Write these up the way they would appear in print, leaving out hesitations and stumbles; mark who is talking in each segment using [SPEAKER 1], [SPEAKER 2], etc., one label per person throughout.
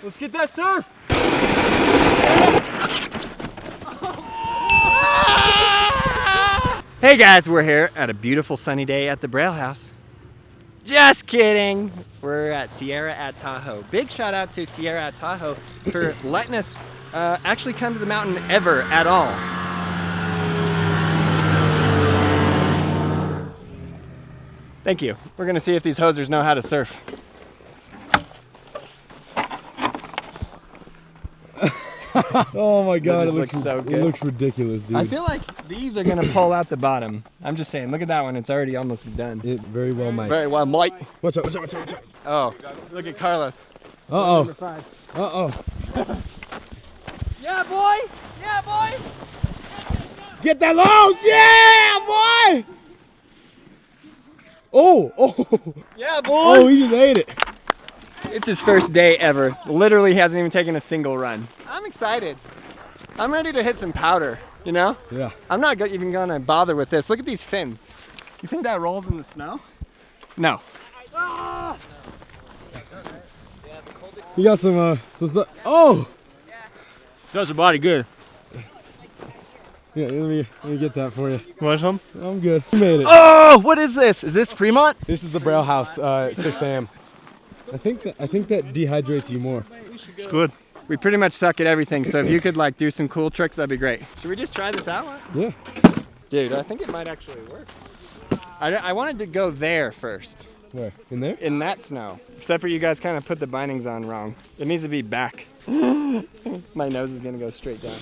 [SPEAKER 1] Let's get that surf! Hey guys, we're here at a beautiful sunny day at the Braille house. Just kidding! We're at Sierra at Tahoe. Big shout out to Sierra at Tahoe for letting us actually come to the mountain ever at all. Thank you. We're gonna see if these hosers know how to surf.
[SPEAKER 2] Oh my god,
[SPEAKER 1] it looks so good.
[SPEAKER 2] It looks ridiculous, dude.
[SPEAKER 1] I feel like these are gonna pull out the bottom. I'm just saying, look at that one, it's already almost done.
[SPEAKER 2] It very well might.
[SPEAKER 1] Very well might.
[SPEAKER 2] Watch out, watch out, watch out, watch out.
[SPEAKER 1] Oh, look at Carlos.
[SPEAKER 2] Uh-oh.
[SPEAKER 1] Number 5.
[SPEAKER 2] Uh-oh.
[SPEAKER 1] Yeah, boy! Yeah, boy!
[SPEAKER 2] Get that loose! Yeah, boy! Oh, oh.
[SPEAKER 1] Yeah, boy!
[SPEAKER 2] Oh, he just ate it.
[SPEAKER 1] It's his first day ever. Literally hasn't even taken a single run. I'm excited. I'm ready to hit some powder, you know?
[SPEAKER 2] Yeah.
[SPEAKER 1] I'm not even gonna bother with this. Look at these fins. You think that rolls in the snow? No. Ah!
[SPEAKER 2] You got some stuff. Oh!
[SPEAKER 3] Does the body good.
[SPEAKER 2] Yeah, let me get that for you.
[SPEAKER 3] Want some?
[SPEAKER 2] I'm good. You made it.
[SPEAKER 3] Oh, what is this? Is this Fremont?
[SPEAKER 2] This is the Braille house at 6 a.m. I think that dehydrates you more.
[SPEAKER 3] It's good.
[SPEAKER 1] We pretty much suck at everything, so if you could like do some cool tricks, that'd be great. Should we just try this out?
[SPEAKER 2] Yeah.
[SPEAKER 1] Dude, I think it might actually work. I wanted to go there first.
[SPEAKER 2] Where? In there?
[SPEAKER 1] In that snow. Except for you guys kind of put the bindings on wrong. It needs to be back. My nose is gonna go straight down.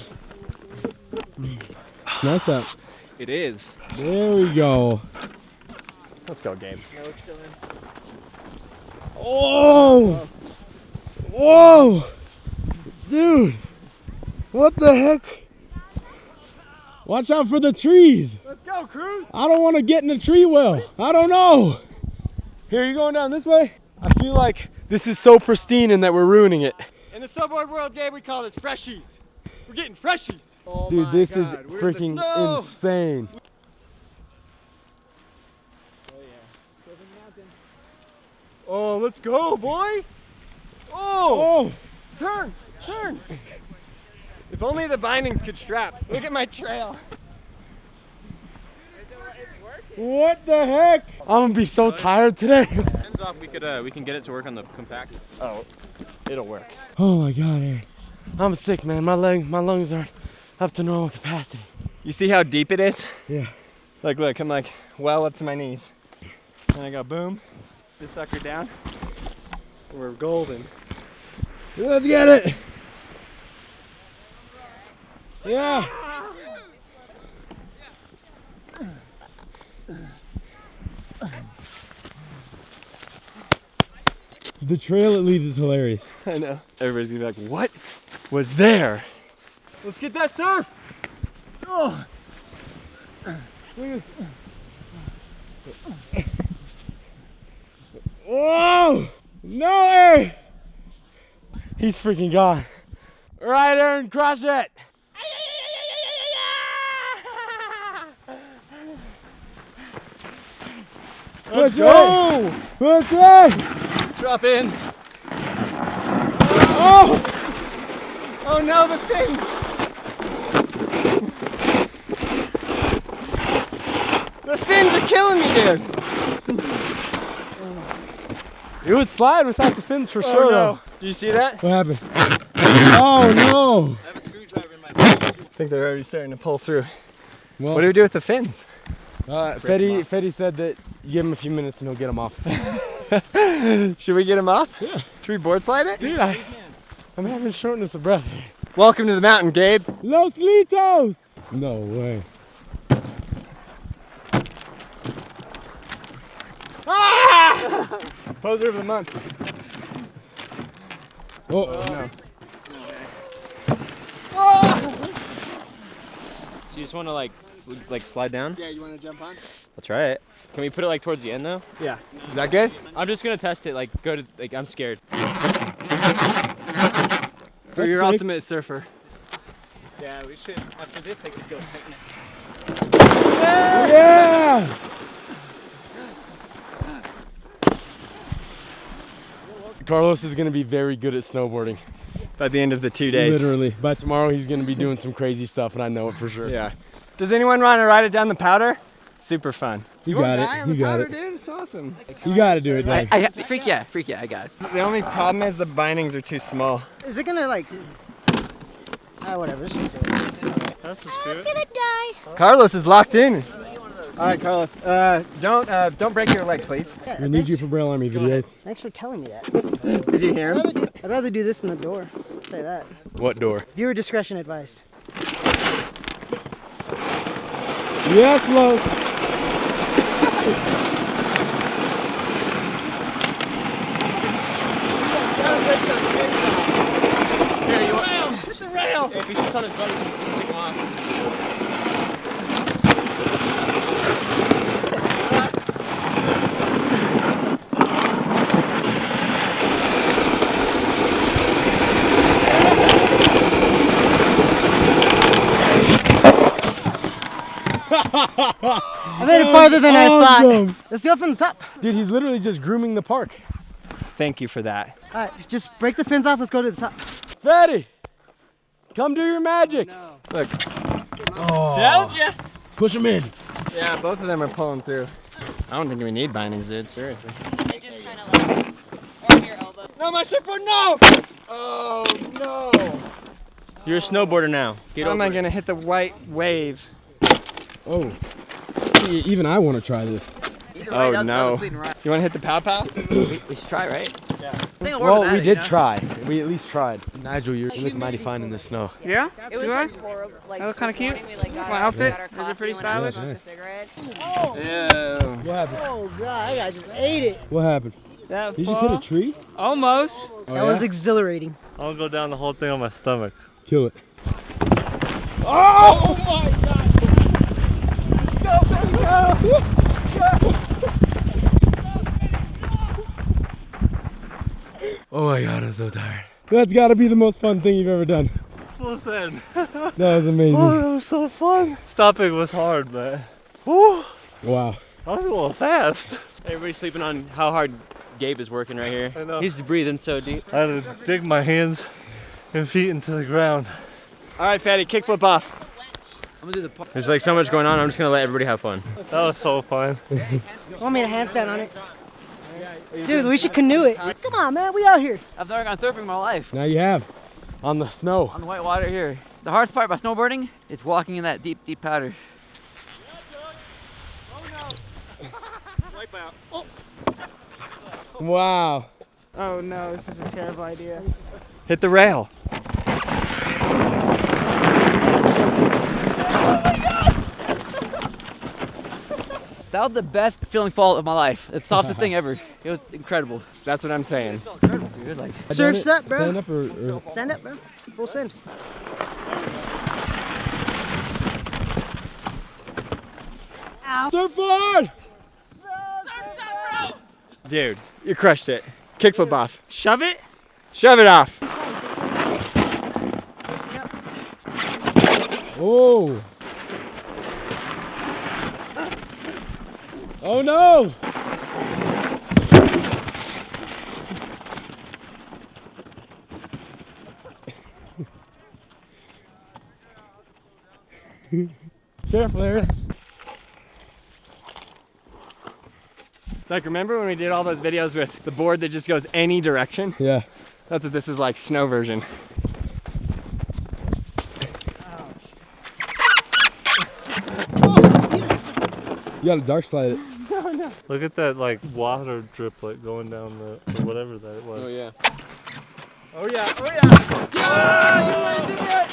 [SPEAKER 2] It's nice out.
[SPEAKER 1] It is.
[SPEAKER 2] There we go.
[SPEAKER 1] Let's go, Gabe.
[SPEAKER 2] Oh! Whoa! Dude! What the heck? Watch out for the trees!
[SPEAKER 1] Let's go, Cruz!
[SPEAKER 2] I don't want to get in a tree well. I don't know. Here, you going down this way? I feel like this is so pristine and that we're ruining it.
[SPEAKER 1] In the snowboard world, Gabe, we call this freshies. We're getting freshies. Oh
[SPEAKER 2] Dude,
[SPEAKER 1] my
[SPEAKER 2] this
[SPEAKER 1] God.
[SPEAKER 2] is
[SPEAKER 1] We're in the
[SPEAKER 2] freaking
[SPEAKER 1] snow.
[SPEAKER 2] insane.
[SPEAKER 1] Oh, let's go, boy! Oh! Turn! Turn! If only the bindings could strap. Look at my trail.
[SPEAKER 2] What the heck? I'm gonna be so tired today.
[SPEAKER 3] Hands off, we can get it to work on the compact.
[SPEAKER 1] Oh, it'll work.
[SPEAKER 2] Oh my god, Aaron. I'm sick, man. My lungs aren't up to normal capacity.
[SPEAKER 1] You see how deep it is?
[SPEAKER 2] Yeah.
[SPEAKER 1] Like, look, I'm like well up to my knees. And I go boom, this sucker down. We're golden.
[SPEAKER 2] Let's get it. Yeah. The trail it leads is hilarious.
[SPEAKER 1] I know. Everybody's gonna be like, what was there? Let's get that surf! Oh.
[SPEAKER 2] Whoa! No, Aaron! He's freaking gone. All right, Aaron, crush it!
[SPEAKER 1] Let's go!
[SPEAKER 2] Push it!
[SPEAKER 1] Drop in.
[SPEAKER 2] Oh!
[SPEAKER 1] Oh no, the thing! The fins are killing me, dude!
[SPEAKER 2] It would slide without the fins for sure,
[SPEAKER 1] Oh, no.
[SPEAKER 2] though.
[SPEAKER 1] Did you see that?
[SPEAKER 2] What happened? Oh, no!
[SPEAKER 3] I have a screwdriver in my bag.
[SPEAKER 1] I think they're already starting to pull through.
[SPEAKER 2] Well,
[SPEAKER 1] What do we do with the fins?
[SPEAKER 2] Fetty said that you give him a few minutes and he'll get them off.
[SPEAKER 1] Should we get them off?
[SPEAKER 2] Yeah.
[SPEAKER 1] Should we board slide it?
[SPEAKER 2] Dude, I'm having shortness of breath.
[SPEAKER 1] Welcome to the mountain, Gabe.
[SPEAKER 2] Los Litos! No way.
[SPEAKER 1] Ah! Poser of the month.
[SPEAKER 2] Oh,
[SPEAKER 1] No.
[SPEAKER 3] So you just want to like slide down?
[SPEAKER 1] Yeah, you want to jump on?
[SPEAKER 3] I'll try it. Can we put it like towards the end though?
[SPEAKER 1] Yeah. Is that good?
[SPEAKER 3] I'm just gonna test it. Like go to I'm scared.
[SPEAKER 1] For your
[SPEAKER 2] sick.
[SPEAKER 1] ultimate surfer.
[SPEAKER 3] Yeah, we should. After this, I could go tighten it.
[SPEAKER 2] yeah! Carlos is gonna be very good at snowboarding.
[SPEAKER 1] By the end of the 2 days.
[SPEAKER 2] Literally. By tomorrow, he's gonna be doing some crazy stuff, and I know it for sure.
[SPEAKER 1] Yeah. Does anyone want to ride it down the powder? Super fun.
[SPEAKER 2] You got
[SPEAKER 1] wanna die
[SPEAKER 2] it.
[SPEAKER 1] on
[SPEAKER 2] You
[SPEAKER 1] the
[SPEAKER 2] got
[SPEAKER 1] powder,
[SPEAKER 2] it.
[SPEAKER 1] dude? It's awesome.
[SPEAKER 2] You got to do it, man.
[SPEAKER 3] Freak yeah, I got it.
[SPEAKER 1] The only problem is the bindings are too small.
[SPEAKER 4] Is it gonna like? Whatever. This is good.
[SPEAKER 3] That's just good.
[SPEAKER 4] Gonna die.
[SPEAKER 1] Carlos is locked in. All right, Carlos. Don't break your leg, please.
[SPEAKER 4] Yeah,
[SPEAKER 2] We need you for Braille Army videos.
[SPEAKER 4] Thanks for telling me that.
[SPEAKER 1] Did you hear him?
[SPEAKER 4] I'd rather do this than the door. I'll tell you that.
[SPEAKER 2] What door?
[SPEAKER 4] Viewer discretion advised.
[SPEAKER 2] Yes, Los.
[SPEAKER 3] Here, you want? It's the rail. If he sits on his butt, he can take him off.
[SPEAKER 4] I made it farther than I
[SPEAKER 2] Awesome.
[SPEAKER 4] thought. Let's go from the top.
[SPEAKER 2] Dude, he's literally just grooming the park.
[SPEAKER 1] Thank you for that.
[SPEAKER 4] All right, just break the fins off. Let's go to the top.
[SPEAKER 2] Fatty, come do your magic.
[SPEAKER 1] Look.
[SPEAKER 2] Oh.
[SPEAKER 3] Told ya.
[SPEAKER 2] Push him in.
[SPEAKER 1] Yeah, both of them are pulling through. I don't think we need bindings, dude. Seriously.
[SPEAKER 5] They just kind of like on your elbow.
[SPEAKER 1] No, my surfboard, no! Oh, no.
[SPEAKER 3] You're a snowboarder now. Get
[SPEAKER 1] How am
[SPEAKER 3] over
[SPEAKER 1] I
[SPEAKER 3] it.
[SPEAKER 1] going to hit the white wave?
[SPEAKER 2] Oh. See, even I want to try this.
[SPEAKER 1] Oh, no. You want to hit the pow-pow?
[SPEAKER 5] We should try, right? Yeah.
[SPEAKER 2] Well, we did try. We at least tried. Nigel, you look mighty fine in the snow.
[SPEAKER 6] Yeah?
[SPEAKER 5] It was like horrible. Like,
[SPEAKER 6] I look kinda
[SPEAKER 5] this
[SPEAKER 6] cute.
[SPEAKER 5] morning we, like, got
[SPEAKER 6] My
[SPEAKER 5] up,
[SPEAKER 6] outfit?
[SPEAKER 5] got our
[SPEAKER 6] Is it
[SPEAKER 5] coffee,
[SPEAKER 6] pretty
[SPEAKER 5] went out,
[SPEAKER 2] stylish?
[SPEAKER 5] smoked a cigarette.
[SPEAKER 4] Oh,
[SPEAKER 1] Yeah.
[SPEAKER 2] What happened?
[SPEAKER 4] oh God, I just ate it.
[SPEAKER 2] What happened?
[SPEAKER 6] That
[SPEAKER 2] You just hit a tree?
[SPEAKER 6] Almost.
[SPEAKER 2] Oh,
[SPEAKER 4] That was
[SPEAKER 2] yeah?
[SPEAKER 4] exhilarating.
[SPEAKER 7] I'll go down the whole thing on my stomach.
[SPEAKER 2] Kill it.
[SPEAKER 6] Oh my god.
[SPEAKER 2] Oh my god, I'm so tired. That's got to be the most fun thing you've ever done.
[SPEAKER 7] Full send.
[SPEAKER 2] That was amazing.
[SPEAKER 7] Oh, that was so fun. Stopping was hard, man. Woo!
[SPEAKER 2] Wow.
[SPEAKER 7] I was a little fast.
[SPEAKER 3] Everybody's sleeping on how hard Gabe is working right here.
[SPEAKER 7] I know.
[SPEAKER 3] He's breathing so deep.
[SPEAKER 7] I had to dig my hands and feet into the ground.
[SPEAKER 1] All right, Fatty, kickflip off.
[SPEAKER 3] There's like so much going on. I'm just gonna let everybody have fun.
[SPEAKER 7] That was so fun.
[SPEAKER 4] Want me to handstand on it? Dude, we should canoe it. Come on, man, we out here.
[SPEAKER 5] I've never gone surfing in my life.
[SPEAKER 2] Now you have. On the snow.
[SPEAKER 5] On the white water here. The hardest part about snowboarding is walking in that deep, deep powder.
[SPEAKER 2] Wow.
[SPEAKER 6] Oh no, this is a terrible idea.
[SPEAKER 1] Hit the rail.
[SPEAKER 5] That was the best feeling fall of my life. It's the softest thing ever. It was incredible.
[SPEAKER 1] That's what I'm saying.
[SPEAKER 5] It felt incredible, dude. Like,
[SPEAKER 4] Surf set, bro.
[SPEAKER 2] Stand up or
[SPEAKER 4] Stand up, bro. Full send.
[SPEAKER 2] Surfboard!
[SPEAKER 1] Dude, you crushed it. Kickflip off.
[SPEAKER 6] Shove it?
[SPEAKER 1] Shove it off.
[SPEAKER 2] Oh. Oh no! Careful, Aaron.
[SPEAKER 1] It's like, remember when we did all those videos with the board that just goes any direction?
[SPEAKER 2] Yeah.
[SPEAKER 1] That's what this is like, snow version.
[SPEAKER 2] You gotta dark slide it.
[SPEAKER 7] Look at that like water driplet going down the or whatever that was.
[SPEAKER 3] Oh yeah.
[SPEAKER 1] Oh yeah, oh yeah!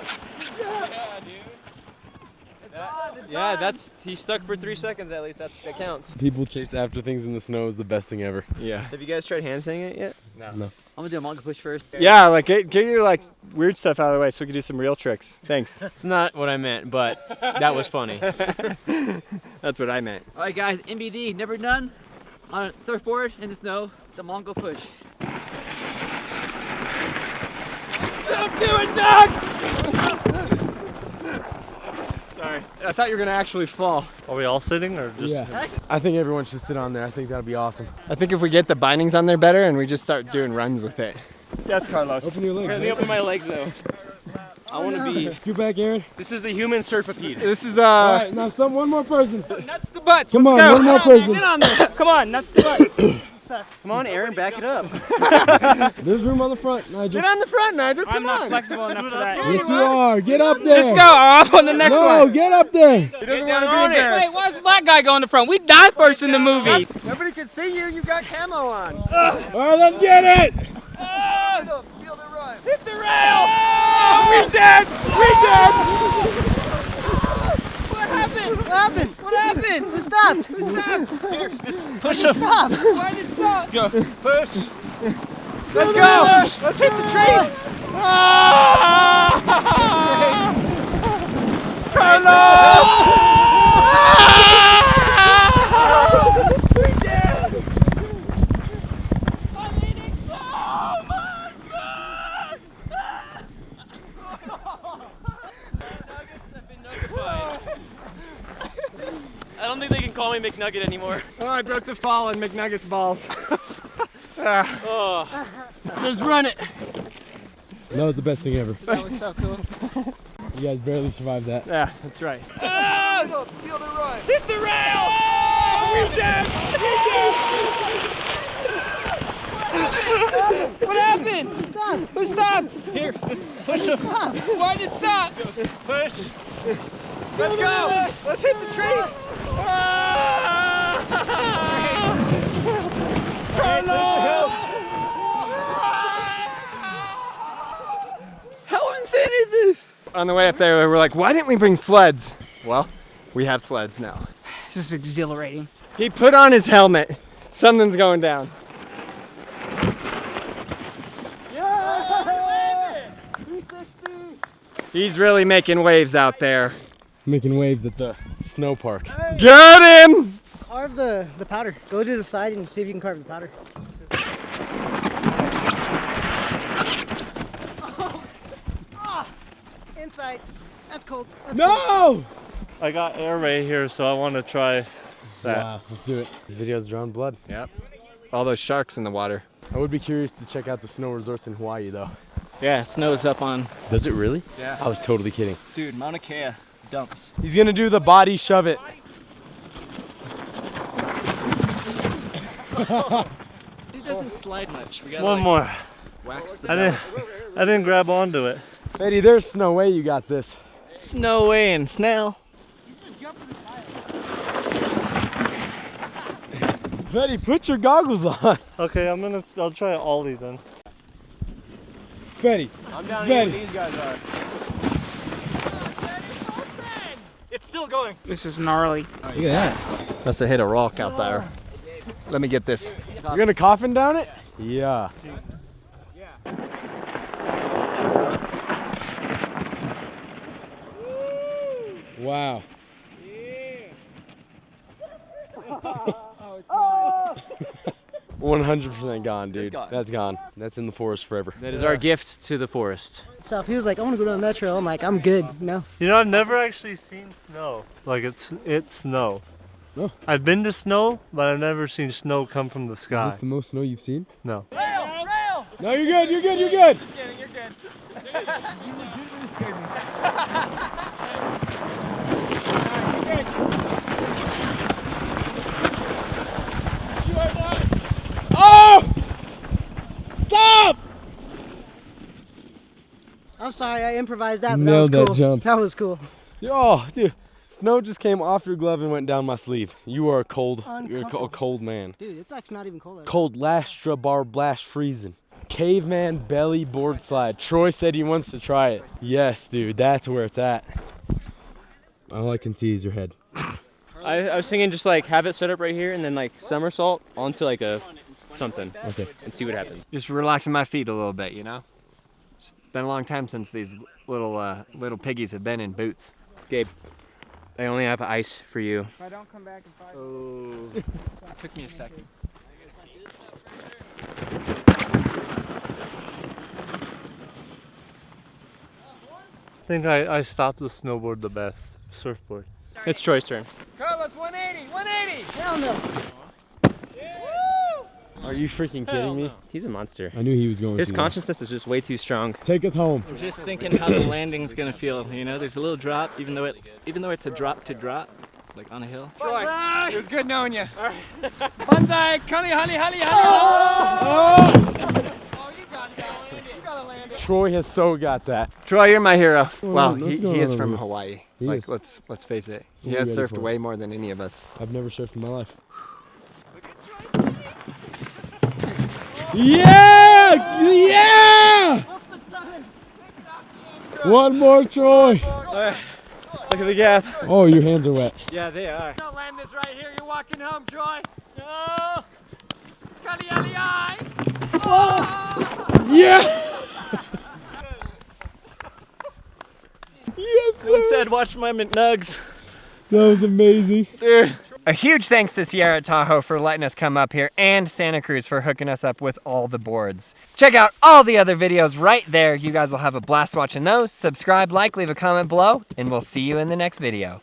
[SPEAKER 3] Yeah, that's he stuck for 3 seconds at least. That counts.
[SPEAKER 2] People chase after things in the snow is the best thing ever.
[SPEAKER 1] Yeah.
[SPEAKER 3] Have you guys tried handstanding it yet?
[SPEAKER 2] No.
[SPEAKER 5] I'm gonna do a monkey push first.
[SPEAKER 1] Yeah, like get your like weird stuff out of the way so we can do some real tricks. Thanks.
[SPEAKER 3] It's not what I meant, but that was funny.
[SPEAKER 1] That's what I meant.
[SPEAKER 5] All right, guys, NBD, never done on a surfboard in the snow, the Mongol push.
[SPEAKER 1] Sorry. I thought you were gonna actually fall.
[SPEAKER 7] Are we all sitting or just?
[SPEAKER 2] Yeah. I think everyone should sit on there. I think that'd be awesome.
[SPEAKER 1] I think if we get the bindings on there better and we just start doing runs with it.
[SPEAKER 3] Yes, Carlos.
[SPEAKER 2] Open your legs.
[SPEAKER 3] Let me open my legs though. I want to be.
[SPEAKER 2] Scoot back, Aaron.
[SPEAKER 3] This is the human surfipede.
[SPEAKER 1] This is
[SPEAKER 2] All right, now one more person.
[SPEAKER 3] Nuts to butts.
[SPEAKER 2] Come
[SPEAKER 3] Let's
[SPEAKER 2] on,
[SPEAKER 3] go.
[SPEAKER 2] one more person.
[SPEAKER 3] Get on there. Come on, nuts to butts.
[SPEAKER 5] Come on, Aaron, back it up.
[SPEAKER 2] There's room on the front, Nigel.
[SPEAKER 1] Get on the front, Nigel.
[SPEAKER 6] I'm not flexible enough for that.
[SPEAKER 2] Yes, you are. Get up there.
[SPEAKER 6] Just go. I'm up on the next
[SPEAKER 2] No,
[SPEAKER 6] one.
[SPEAKER 2] get up there.
[SPEAKER 1] He doesn't want to be embarrassed.
[SPEAKER 6] Wait, why does the black guy go in the front? We die first in the movie.
[SPEAKER 1] Nobody can see you. You got camo on.
[SPEAKER 2] All right, let's get it.
[SPEAKER 1] Hit the rail. We did. We did.
[SPEAKER 6] What happened?
[SPEAKER 4] What happened?
[SPEAKER 6] What happened?
[SPEAKER 4] Who stopped?
[SPEAKER 6] Who stopped?
[SPEAKER 7] Here, just push him.
[SPEAKER 4] Stop.
[SPEAKER 6] Why did it stop?
[SPEAKER 7] Go. Push.
[SPEAKER 1] Let's go. Let's hit the tree.
[SPEAKER 3] I don't think they can call me McNugget anymore.
[SPEAKER 1] Oh, I broke the fall on McNugget's balls.
[SPEAKER 3] Let's run it.
[SPEAKER 2] That was the best thing ever.
[SPEAKER 6] That was so cool.
[SPEAKER 2] You guys barely survived that.
[SPEAKER 1] Yeah, that's right.
[SPEAKER 3] Hit the rail. We did.
[SPEAKER 6] What happened?
[SPEAKER 4] Who stopped?
[SPEAKER 6] Who stopped?
[SPEAKER 3] Here, just push him.
[SPEAKER 6] Why did it stop?
[SPEAKER 3] Push.
[SPEAKER 1] Let's go. Let's hit the tree.
[SPEAKER 6] How insane is this?
[SPEAKER 1] On the way up there, we're like, why didn't we bring sleds? Well, we have sleds now.
[SPEAKER 6] This is exhilarating.
[SPEAKER 1] He put on his helmet. Something's going down. He's really making waves out there.
[SPEAKER 2] Making waves at the snow park.
[SPEAKER 1] Get him!
[SPEAKER 4] Carve the powder. Go to the side and see if you can carve the powder. Inside. That's cold. That's cold.
[SPEAKER 2] No!
[SPEAKER 7] I got air right here, so I want to try that.
[SPEAKER 2] Wow, let's do it. This video's drawn blood.
[SPEAKER 1] Yep. All those sharks in the water.
[SPEAKER 2] I would be curious to check out the snow resorts in Hawaii, though.
[SPEAKER 3] Yeah, snow's up on.
[SPEAKER 2] Does it really?
[SPEAKER 3] Yeah.
[SPEAKER 2] I was totally kidding.
[SPEAKER 3] Dude, Mauna Kea dumps.
[SPEAKER 2] He's gonna do the body shove it.
[SPEAKER 3] It doesn't slide much. We gotta
[SPEAKER 7] One more.
[SPEAKER 3] wax the
[SPEAKER 7] I didn't grab onto it.
[SPEAKER 2] Eddie, there's no way you got this.
[SPEAKER 3] Snow and Snell.
[SPEAKER 2] Eddie, put your goggles on.
[SPEAKER 7] Okay, I'll try an ollie then.
[SPEAKER 2] Fetty.
[SPEAKER 3] I'm down
[SPEAKER 2] here
[SPEAKER 3] here
[SPEAKER 2] where
[SPEAKER 3] where these guys are. It's still going.
[SPEAKER 6] This is gnarly.
[SPEAKER 2] Look at that.
[SPEAKER 1] Must have hit a rock out there. Let me get this.
[SPEAKER 2] You're gonna coffin down it? Yeah. Wow. 100% gone, dude.
[SPEAKER 5] gone.
[SPEAKER 2] That's gone. That's in the forest forever.
[SPEAKER 5] That is our gift to the forest.
[SPEAKER 4] So if he was like, I want to go down that trail, I'm like, I'm good. No.
[SPEAKER 7] You know, I've never actually seen snow. Like it's snow.
[SPEAKER 2] No.
[SPEAKER 7] I've been to snow, but I've never seen snow come from the
[SPEAKER 2] Is
[SPEAKER 7] sky.
[SPEAKER 2] this the most snow you've seen?
[SPEAKER 7] No.
[SPEAKER 2] No, you're good, you're good, you're good. Oh! Stop!
[SPEAKER 4] I'm sorry, I improvised that, but
[SPEAKER 2] Nailed
[SPEAKER 4] that was
[SPEAKER 2] that
[SPEAKER 4] cool.
[SPEAKER 2] jump.
[SPEAKER 4] That was cool.
[SPEAKER 2] Oh, dude. Snow just came off your glove and went down my sleeve. You are a cold, you're a
[SPEAKER 4] Uncoupled.
[SPEAKER 2] cold man.
[SPEAKER 4] Dude, it's actually not even cold.
[SPEAKER 2] Cold lastra bar blast freezing. Caveman belly board slide. Troy said he wants to try it. Yes, dude, that's where it's at. All I can see is your head.
[SPEAKER 3] I was thinking just like have it set up right here and then like somersault onto like a something.
[SPEAKER 2] Okay.
[SPEAKER 3] And see what happens.
[SPEAKER 1] Just relaxing my feet a little bit, you know? It's been a long time since these little piggies have been in boots.
[SPEAKER 3] Gabe, I only have ice for you.
[SPEAKER 6] If I don't come back in 5
[SPEAKER 3] Oh. Took me a second.
[SPEAKER 7] I think I stopped the snowboard the best. Surfboard.
[SPEAKER 3] It's Troy's turn.
[SPEAKER 1] Carlos, 180, 180.
[SPEAKER 4] Hell no.
[SPEAKER 2] Are you freaking kidding me?
[SPEAKER 3] He's a monster.
[SPEAKER 2] I knew he was going
[SPEAKER 3] His
[SPEAKER 2] to.
[SPEAKER 3] consciousness is just way too strong.
[SPEAKER 2] Take us home.
[SPEAKER 8] I'm just thinking how the landing's gonna feel. You know, there's a little drop, even though it's a drop to drop, like on a hill.
[SPEAKER 1] Troy, it was good knowing you. All right. Banzai, honey. Oh, you got that one. You gotta land it.
[SPEAKER 2] Troy has so got that.
[SPEAKER 1] Troy, you're my hero.
[SPEAKER 2] Well,
[SPEAKER 1] Well,
[SPEAKER 2] what's
[SPEAKER 1] he
[SPEAKER 2] going
[SPEAKER 1] is
[SPEAKER 2] on
[SPEAKER 1] from
[SPEAKER 2] over here?
[SPEAKER 1] Hawaii.
[SPEAKER 2] He
[SPEAKER 1] Like,
[SPEAKER 2] is.
[SPEAKER 1] let's face it. He
[SPEAKER 2] What are
[SPEAKER 1] has
[SPEAKER 2] you ready
[SPEAKER 1] surfed
[SPEAKER 2] for?
[SPEAKER 1] way more than any of us.
[SPEAKER 2] I've never surfed in my life. Yeah! Yeah! One more, Troy.
[SPEAKER 3] Look at the gap.
[SPEAKER 2] Oh, your hands are wet.
[SPEAKER 3] Yeah, they are.
[SPEAKER 1] Don't land this right here. You're walking home, Troy. No. Kalialiai.
[SPEAKER 2] Yeah! Yes,
[SPEAKER 8] Someone
[SPEAKER 2] sir.
[SPEAKER 8] said, watch my McNugs.
[SPEAKER 2] That was amazing.
[SPEAKER 8] Dude.
[SPEAKER 1] A huge thanks to Sierra at Tahoe for letting us come up here, and Santa Cruz for hooking us up with all the boards. Check out all the other videos right there. You guys will have a blast watching those. Subscribe, like, leave a comment below, and we'll see you in the next video.